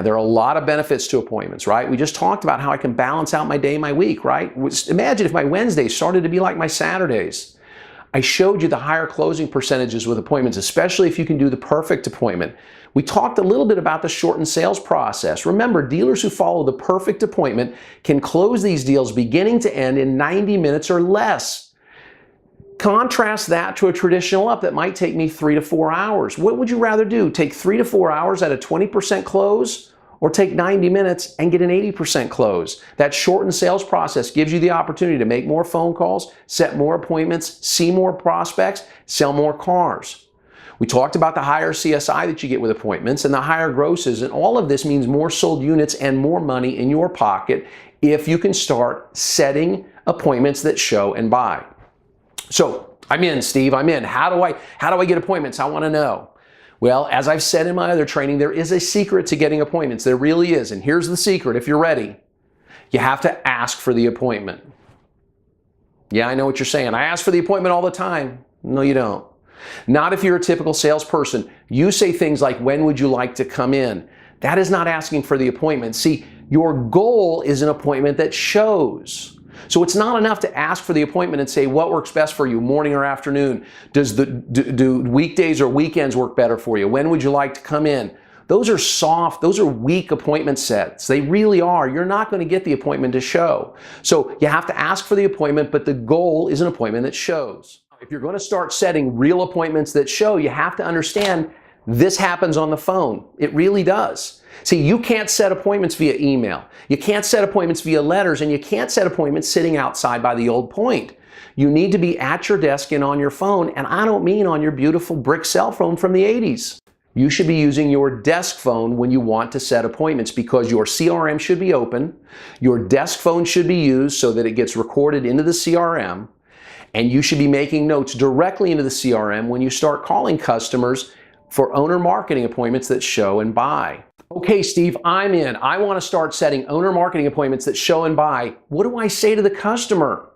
Now, there are a lot of benefits to appointments, right? We just talked about how I can balance out my day, my week, right? Imagine if my Wednesdays started to be like my Saturdays. I showed you the higher closing percentages with appointments, especially if you can do the perfect appointment. We talked a little bit about the shortened sales process. Remember, dealers who follow the perfect appointment can close these deals beginning to end in 90 minutes or less. Contrast that to a traditional up that might take me 3 to 4 hours. What would you rather do? Take 3 to 4 hours at a 20% close? Or take 90 minutes and get an 80% close? That shortened sales process gives you the opportunity to make more phone calls, set more appointments, see more prospects, sell more cars. We talked about the higher CSI that you get with appointments and the higher grosses, and all of this means more sold units and more money in your pocket if you can start setting appointments that show and buy. So, I'm in, Steve, I'm in. How do I get appointments? I want to know. Well, as I've said in my other training, there is a secret to getting appointments. There really is. And here's the secret. If you're ready, you have to ask for the appointment. Yeah, I know what you're saying. I ask for the appointment all the time. No, you don't. Not if you're a typical salesperson. You say things like, when would you like to come in? That is not asking for the appointment. See, your goal is an appointment that shows. So it's not enough to ask for the appointment and say, what works best for you, morning or afternoon? Do weekdays or weekends work better for you? When would you like to come in? Those are soft, those are weak appointment sets. They really are. You're not going to get the appointment to show. So you have to ask for the appointment, but the goal is an appointment that shows. If you're going to start setting real appointments that show, you have to understand this happens on the phone. It really does. See, you can't set appointments via email. You can't set appointments via letters, and you can't set appointments sitting outside by the old point. You need to be at your desk and on your phone, and I don't mean on your beautiful brick cell phone from the 80s. You should be using your desk phone when you want to set appointments because your CRM should be open, your desk phone should be used so that it gets recorded into the CRM, and you should be making notes directly into the CRM when you start calling customers for owner marketing appointments that show and buy. Okay, Steve, I'm in. I want to start setting owner marketing appointments that show and buy. What do I say to the customer?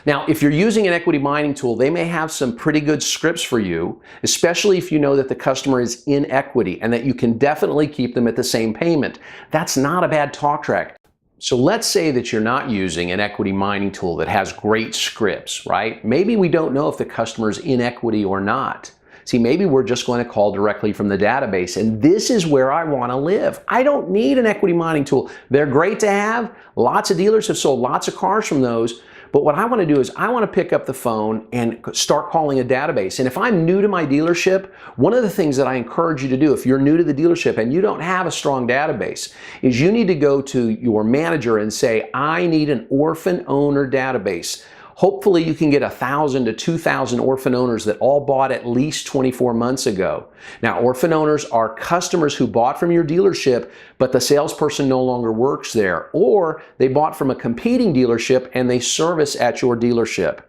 Now, if you're using an equity mining tool, they may have some pretty good scripts for you, especially if you know that the customer is in equity and that you can definitely keep them at the same payment. That's not a bad talk track. So let's say that you're not using an equity mining tool that has great scripts, right? Maybe we don't know if the customer is in equity or not. See, maybe we're just going to call directly from the database, and this is where I want to live. I don't need an equity mining tool. They're great to have. Lots of dealers have sold lots of cars from those, but what I want to do is I want to pick up the phone and start calling a database. And if I'm new to my dealership, one of the things that I encourage you to do if you're new to the dealership and you don't have a strong database is you need to go to your manager and say, I need an orphan owner database. Hopefully you can get 1,000 to 2,000 orphan owners that all bought at least 24 months ago. Now, orphan owners are customers who bought from your dealership, but the salesperson no longer works there, or they bought from a competing dealership and they service at your dealership.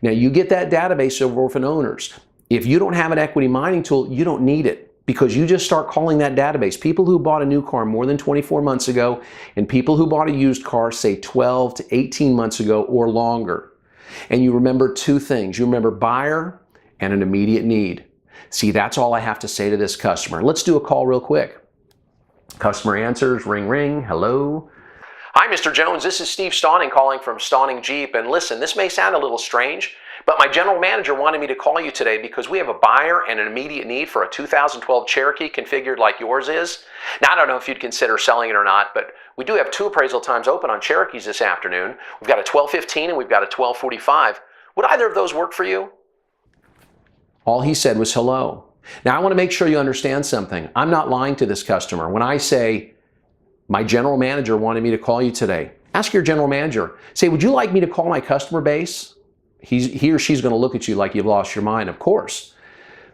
Now, you get that database of orphan owners. If you don't have an equity mining tool, you don't need it, because you just start calling that database. People who bought a new car more than 24 months ago and people who bought a used car, say 12 to 18 months ago or longer. And you remember two things. You remember buyer and an immediate need. See, that's all I have to say to this customer. Let's do a call real quick. Customer answers, ring, ring, hello. Hi, Mr. Jones. This is Steve Stauning calling from Stauning Jeep. And listen, this may sound a little strange, but my general manager wanted me to call you today because we have a buyer and an immediate need for a 2012 Cherokee configured like yours is. Now, I don't know if you'd consider selling it or not, but we do have 2 appraisal times open on Cherokees this afternoon. We've got a 12:15 and we've got a 12:45. Would either of those work for you? All he said was hello. Now, I want to make sure you understand something. I'm not lying to this customer. When I say, my general manager wanted me to call you today, ask your general manager. Say, would you like me to call my customer base? He or she's going to look at you like you've lost your mind, of course.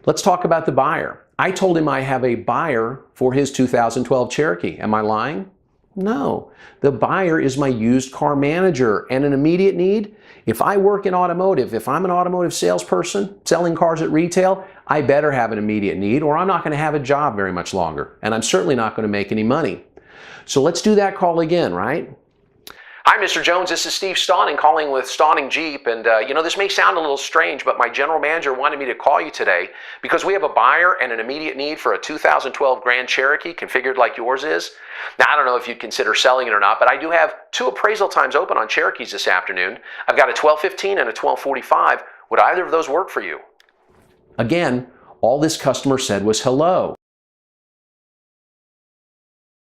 Let's talk about the buyer. I told him I have a buyer for his 2012 Cherokee. Am I lying? No. The buyer is my used car manager and an immediate need. If I work in automotive, if I'm an automotive salesperson selling cars at retail, I better have an immediate need or I'm not going to have a job very much longer. And I'm certainly not going to make any money. So let's do that call again, right? Hi, Mr. Jones. This is Steve Stauning calling with Stauning Jeep. And, this may sound a little strange, but my general manager wanted me to call you today because we have a buyer and an immediate need for a 2012 Grand Cherokee configured like yours is. Now, I don't know if you'd consider selling it or not, but I do have 2 appraisal times open on Cherokees this afternoon. I've got a 12:15 and a 12:45. Would either of those work for you? Again, all this customer said was hello.